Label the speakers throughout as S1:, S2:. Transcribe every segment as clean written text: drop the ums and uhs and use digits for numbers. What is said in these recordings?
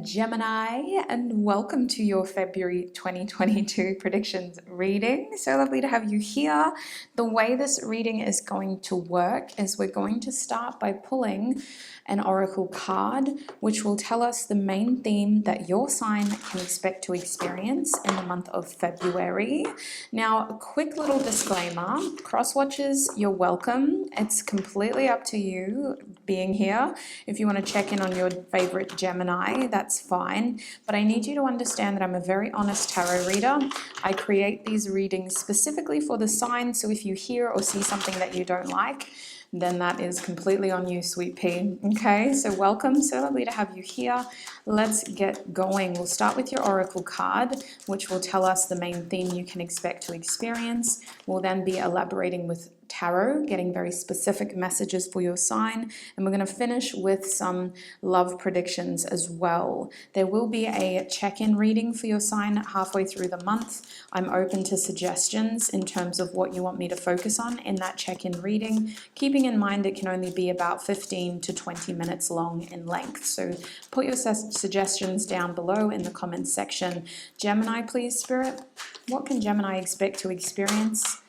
S1: Gemini, and welcome to your February 2022 predictions reading. So lovely to have you here. The way this reading is going to work is we're going to start by pulling an oracle card, which will tell us the main theme that your sign can expect to experience in the month of February. Now, a quick little disclaimer, cross watchers, you're welcome. It's completely up to you being here. If you want to check in on your favorite Gemini, that's fine. But I need you to understand that I'm a very honest tarot reader. I create these readings specifically for the sign, so if you hear or see something that you don't like, then that is completely on you, sweet pea. Okay, so welcome. So lovely to have you here. Let's get going. We'll start with your oracle card, which will tell us the main theme you can expect to experience. We'll then be elaborating with tarot, getting very specific messages for your sign, and we're going to finish with some love predictions as well. There will be a check-in reading for your sign halfway through the month. I'm open to suggestions in terms of what you want me to focus on in that check-in reading, keeping in mind it can only be about 15 to 20 minutes long in length. So put your suggestions down below in the comments section. Gemini, please, Spirit. What can Gemini expect to experience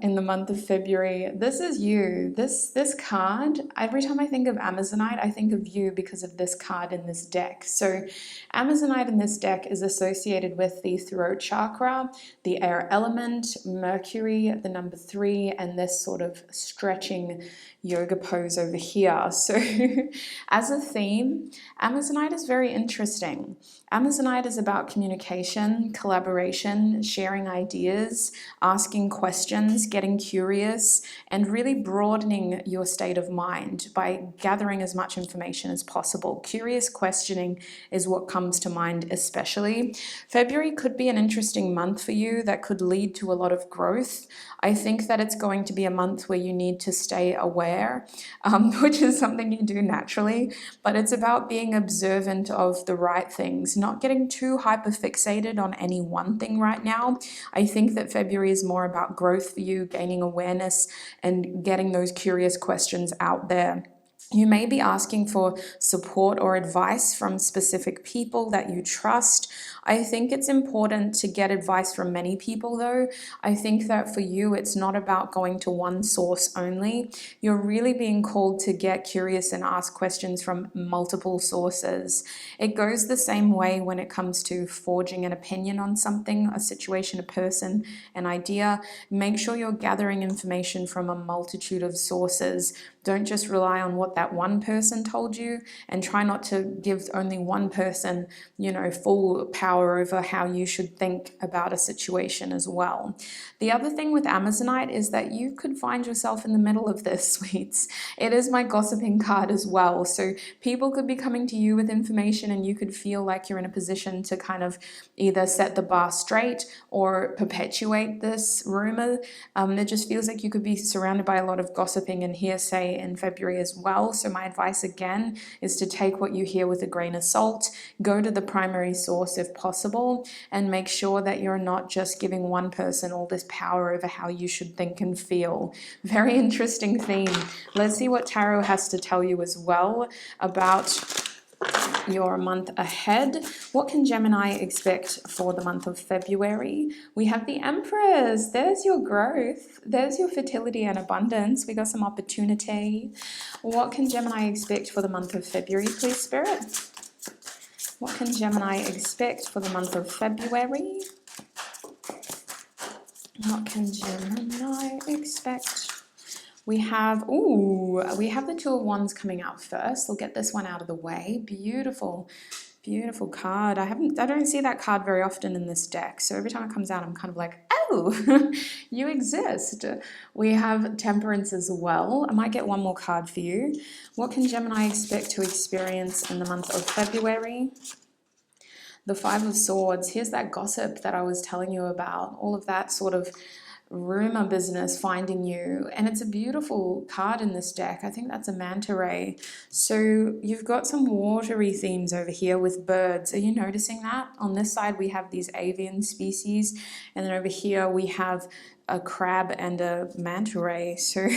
S1: in the month of February? This is you. This card, every time I think of Amazonite, I think of you because of this card in this deck. So Amazonite in this deck is associated with the throat chakra, the air element, Mercury, the number 3, and this sort of stretching yoga pose over here. So as a theme, Amazonite is very interesting. Amazonite is about communication, collaboration, sharing ideas, asking questions, getting curious, and really broadening your state of mind by gathering as much information as possible. Curious questioning is what comes to mind especially. February could be an interesting month for you that could lead to a lot of growth. I think that it's going to be a month where you need to stay aware, which is something you do naturally, but it's about being observant of the right things, not getting too hyper fixated on any one thing right now. I think that February is more about growth for you, gaining awareness and getting those curious questions out there. You may be asking for support or advice from specific people that you trust. I think it's important to get advice from many people though. I think that for you, it's not about going to one source only. You're really being called to get curious and ask questions from multiple sources. It goes the same way when it comes to forging an opinion on something, a situation, a person, an idea. Make sure you're gathering information from a multitude of sources. Don't just rely on what that one person told you, and try not to give only one person, full power over how you should think about a situation as well. The other thing with Amazonite is that you could find yourself in the middle of this, sweets. It is my gossiping card as well. So people could be coming to you with information and you could feel like you're in a position to kind of either set the bar straight or perpetuate this rumor. It just feels like you could be surrounded by a lot of gossiping and hearsay in February as well. So my advice again is to take what you hear with a grain of salt, go to the primary source if possible, and make sure that you're not just giving one person all this power over how you should think and feel. Very interesting theme. Let's see what tarot has to tell you as well about your month ahead. What can Gemini expect for the month of February? We have the Empress. There's your growth. There's your fertility and abundance. We got some opportunity. What can Gemini expect for the month of February, please, Spirit? What can Gemini expect for the month of February? What can Gemini expect? We have the Two of Wands coming out first. We'll get this one out of the way. Beautiful, beautiful card. I don't see that card very often in this deck. So every time it comes out, I'm kind of like, oh, you exist. We have Temperance as well. I might get one more card for you. What can Gemini expect to experience in the month of February? The Five of Swords. Here's that gossip that I was telling you about. All of that sort of rumor business finding you, and it's a beautiful card in this deck. I think that's a manta ray. So you've got some watery themes over here with birds. Are you noticing that? On this side we have these avian species, and then over here we have a crab and a manta ray. So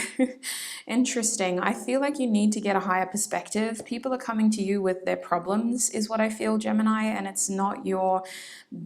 S1: interesting. I feel like you need to get a higher perspective. People are coming to you with their problems, is what I feel, Gemini, and it's not your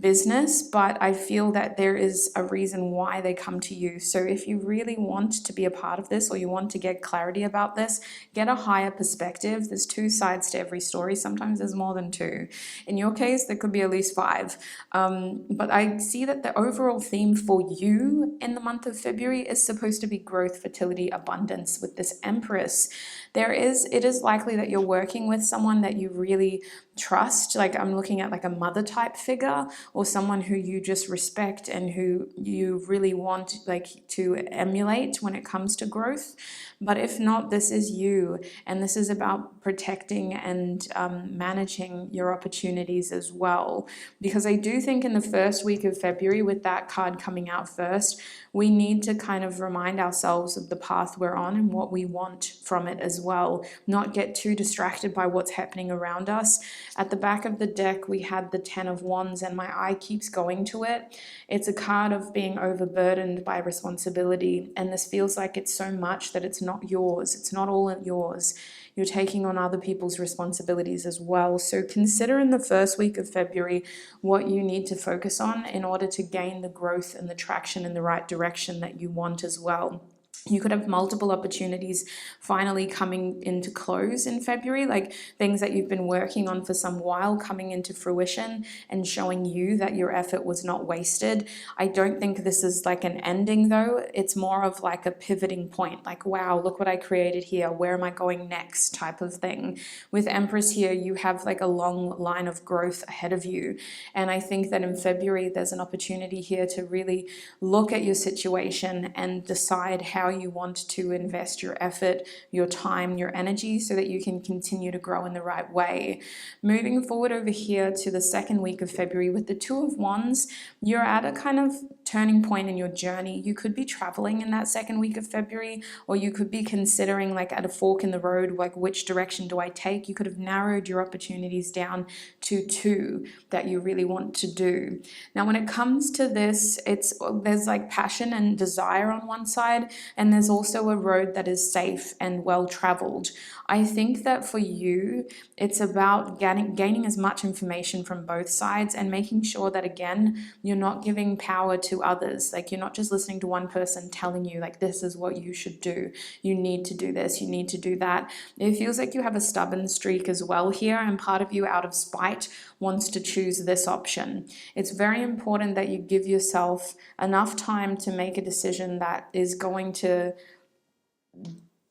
S1: business, but I feel that there is a reason why they come to you. So if you really want to be a part of this, or you want to get clarity about this, get a higher perspective. There's two sides to every story. Sometimes there's more than two. In your case, there could be at least five. But I see that the overall theme for you in the month of February is supposed to be growth, fertility, abundance with this Empress. It is likely that you're working with someone that you really trust. Like I'm looking at like a mother type figure, or someone who you just respect and who you really want like to emulate when it comes to growth. But if not, this is you, and this is about protecting and managing your opportunities as well. Because I do think in the first week of February, with that card coming out first, we need to kind of remind ourselves of the path we're on and what we want from it as well. Not get too distracted by what's happening around us. At the back of the deck, we had the 10 of Wands, and my eye keeps going to it. It's a card of being overburdened by responsibility, and this feels like it's so much that it's not yours. It's not all yours. You're taking on other people's responsibilities as well. So consider in the first week of February what you need to focus on in order to gain the growth and the traction in the right direction that you want as well. You could have multiple opportunities finally coming into close in February, like things that you've been working on for some while coming into fruition and showing you that your effort was not wasted. I don't think this is like an ending though. It's more of like a pivoting point, like, wow, look what I created here. Where am I going next type of thing. With Empress here, you have like a long line of growth ahead of you. And I think that in February, there's an opportunity here to really look at your situation and decide how you want to invest your effort, your time, your energy, so that you can continue to grow in the right way. Moving forward over here to the second week of February with the Two of Wands, you're at a kind of turning point in your journey. You could be traveling in that second week of February, or you could be considering like at a fork in the road, like which direction do I take? You could have narrowed your opportunities down to two that you really want to do. Now, when it comes to this, there's like passion and desire on one side, and there's also a road that is safe and well traveled. I think that for you, it's about gaining as much information from both sides and making sure that, again, you're not giving power to others. Like, you're not just listening to one person telling you, like, this is what you should do. You need to do this. You need to do that. It feels like you have a stubborn streak as well here, and part of you, out of spite, wants to choose this option. It's very important that you give yourself enough time to make a decision that is going to,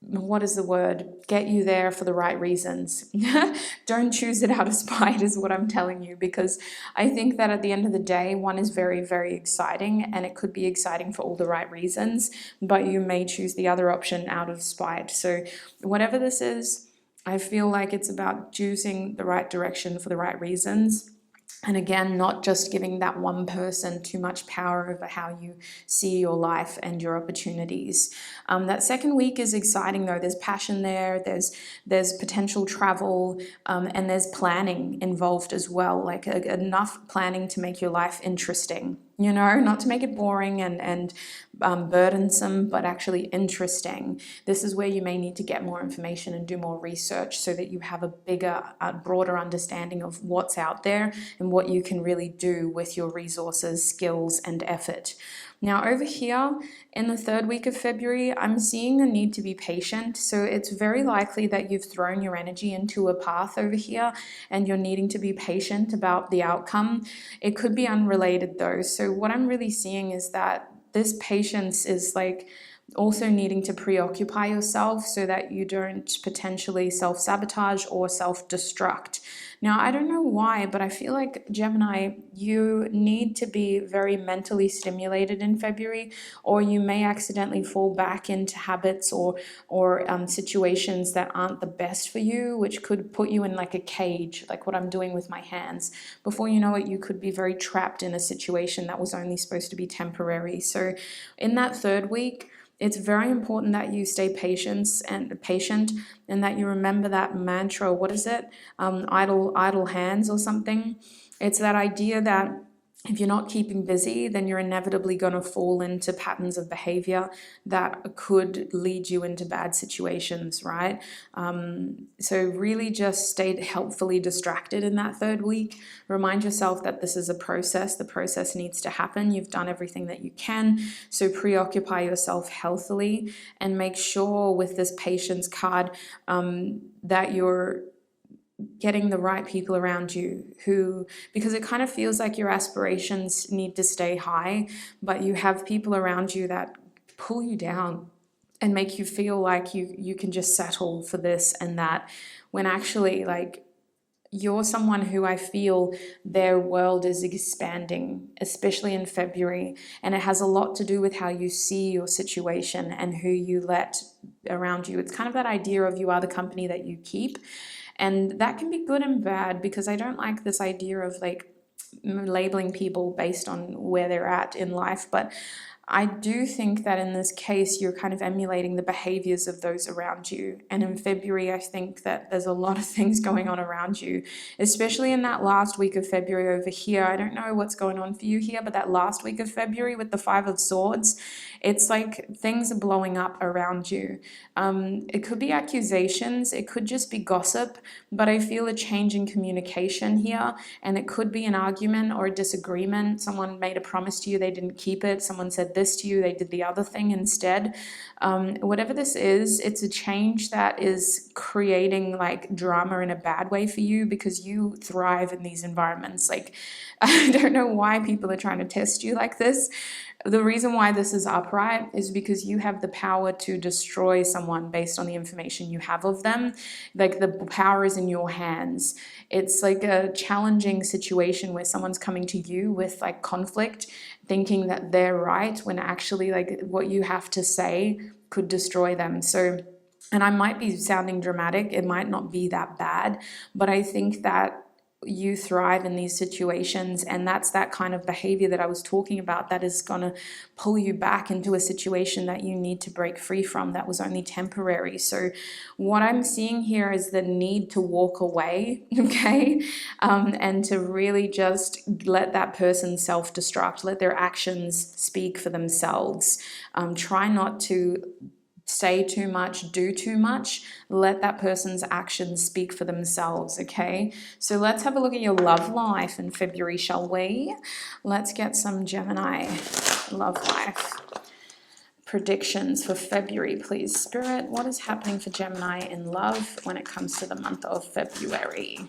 S1: what is the word, get you there for the right reasons. Don't choose it out of spite is what I'm telling you, because I think that at the end of the day, one is very, very exciting, and it could be exciting for all the right reasons, but you may choose the other option out of spite. So whatever this is, I feel like it's about choosing the right direction for the right reasons. And again, not just giving that one person too much power over how you see your life and your opportunities. That second week is exciting though. There's passion there, there's potential travel, and there's planning involved as well, like enough planning to make your life interesting. You know, not to make it boring and burdensome, but actually interesting. This is where you may need to get more information and do more research so that you have a bigger, broader understanding of what's out there and what you can really do with your resources, skills, and effort. Now over here in the third week of February, I'm seeing a need to be patient. So it's very likely that you've thrown your energy into a path over here and you're needing to be patient about the outcome. It could be unrelated though. So what I'm really seeing is that this patience is like also needing to preoccupy yourself so that you don't potentially self-sabotage or self-destruct. Now, I don't know why, but I feel like, Gemini, you need to be very mentally stimulated in February, or you may accidentally fall back into habits or situations that aren't the best for you, which could put you in like a cage, like what I'm doing with my hands. Before you know it, you could be very trapped in a situation that was only supposed to be temporary. So in that third week, it's very important that you stay patient and that you remember that mantra. What is it? Idle hands or something. It's that idea that if you're not keeping busy, then you're inevitably going to fall into patterns of behavior that could lead you into bad situations, right? So really just stay helpfully distracted in that third week. Remind yourself that this is a process. The process needs to happen. You've done everything that you can. So preoccupy yourself healthily and make sure with this patience card that you're getting the right people around you who, because it kind of feels like your aspirations need to stay high, but you have people around you that pull you down and make you feel like you can just settle for this and that, when actually like you're someone who I feel their world is expanding, especially in February. And it has a lot to do with how you see your situation and who you let around you. It's kind of that idea of you are the company that you keep. And that can be good and bad, because I don't like this idea of like labeling people based on where they're at in life. But I do think that in this case, you're kind of emulating the behaviors of those around you. And in February, I think that there's a lot of things going on around you, especially in that last week of February over here. I don't know what's going on for you here, but that last week of February with the Five of Swords, it's like things are blowing up around you. It could be accusations, it could just be gossip, but I feel a change in communication here, and it could be an argument or a disagreement. Someone made a promise to you, they didn't keep it. Someone said this to you, they did the other thing instead. Whatever this is, it's a change that is creating like drama in a bad way for you, because you thrive in these environments. Like, I don't know why people are trying to test you like this. The reason why this is upright is because you have the power to destroy someone based on the information you have of them. Like, the power is in your hands. It's like a challenging situation where someone's coming to you with like conflict, thinking that they're right, when actually like what you have to say could destroy them. So, and I might be sounding dramatic, it might not be that bad, but I think that you thrive in these situations, and that's that kind of behavior that I was talking about that is going to pull you back into a situation that you need to break free from, that was only temporary. So what I'm seeing here is the need to walk away, okay, and to really just let that person self-destruct, let their actions speak for themselves. Try not to say too much, do too much. Let that person's actions speak for themselves, okay? So let's have a look at your love life in February, shall we? Let's get some Gemini love life predictions for February, please. Spirit, what is happening for Gemini in love when it comes to the month of February?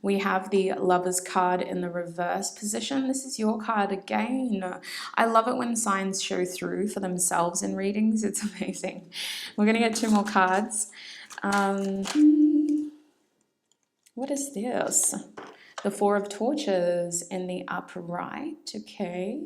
S1: We have the Lovers card in the reverse position. This is your card again. I love it when signs show through for themselves in readings. It's amazing. We're going to get two more cards. What is this? The Four of Torches in the upright. Okay.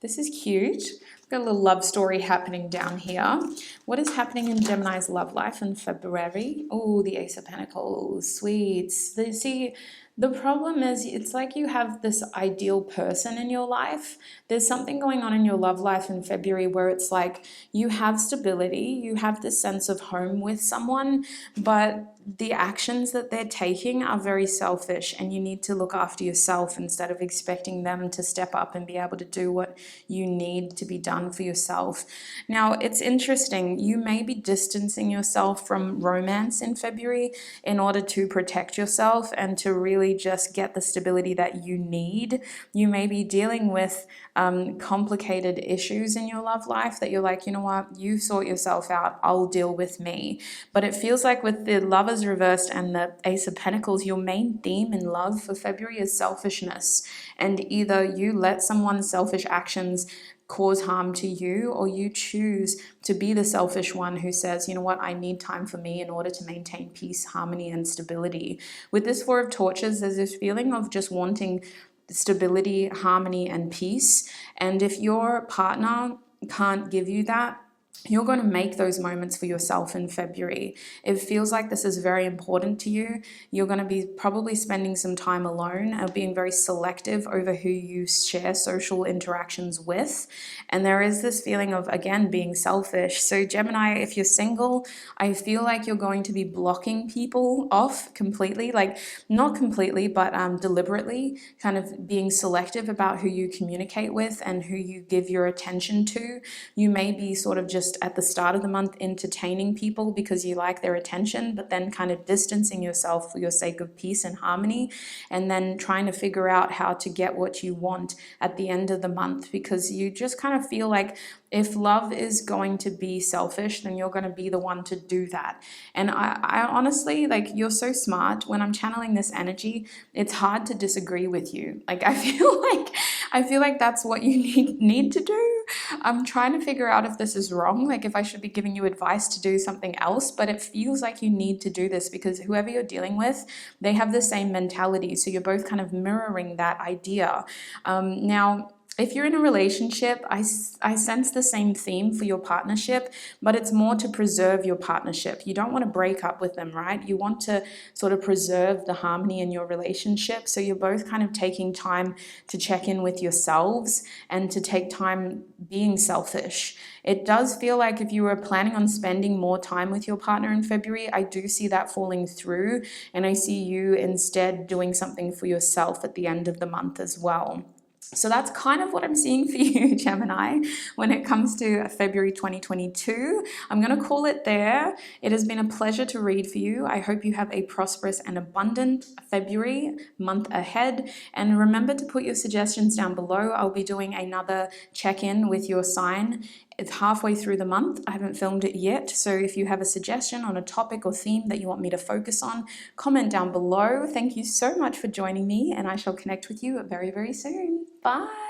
S1: This is cute. We've got a little love story happening down here. What is happening in Gemini's love life in February? Oh, the Ace of Pentacles. Sweets. See, the problem is it's like you have this ideal person in your life. There's something going on in your love life in February where it's like you have stability, you have this sense of home with someone, but the actions that they're taking are very selfish, and you need to look after yourself instead of expecting them to step up and be able to do what you need to be done for yourself. Now, it's interesting. You may be distancing yourself from romance in February in order to protect yourself and to really just get the stability that you need. You may be dealing with complicated issues in your love life that you're like, you know what, you sort yourself out, I'll deal with me. But it feels like with the Lovers reversed and the Ace of Pentacles, your main theme in love for February is selfishness. And either you let someone's selfish actions cause harm to you, or you choose to be the selfish one who says, you know what, I need time for me in order to maintain peace, harmony, and stability. With this Four of Torches, there's this feeling of just wanting stability, harmony, and peace. And if your partner can't give you that, you're going to make those moments for yourself in February. It feels like this is very important to you. You're going to be probably spending some time alone and being very selective over who you share social interactions with. And there is this feeling of, again, being selfish. So Gemini, if you're single, I feel like you're going to be blocking people off completely, like not completely, but deliberately, kind of being selective about who you communicate with and who you give your attention to. You may be sort of just at the start of the month entertaining people because you like their attention, but then kind of distancing yourself for your sake of peace and harmony, and then trying to figure out how to get what you want at the end of the month, because you just kind of feel like if love is going to be selfish, then you're going to be the one to do that. And I honestly, like, you're so smart. When I'm channeling this energy, it's hard to disagree with you. Like, I feel like that's what you need to do. I'm trying to figure out if this is wrong, like if I should be giving you advice to do something else, but it feels like you need to do this because whoever you're dealing with, they have the same mentality. So you're both kind of mirroring that idea. Now, if you're in a relationship, I sense the same theme for your partnership, but it's more to preserve your partnership. You don't want to break up with them, right? You want to sort of preserve the harmony in your relationship. So you're both kind of taking time to check in with yourselves and to take time being selfish. It does feel like if you were planning on spending more time with your partner in February, I do see that falling through, and I see you instead doing something for yourself at the end of the month as well. So that's kind of what I'm seeing for you, Gemini, when it comes to February 2022. I'm going to call it there. It has been a pleasure to read for you. I hope you have a prosperous and abundant February month ahead. And remember to put your suggestions down below. I'll be doing another check-in with your sign. It's halfway through the month. I haven't filmed it yet. So if you have a suggestion on a topic or theme that you want me to focus on, comment down below. Thank you so much for joining me, and I shall connect with you very, very soon. Bye.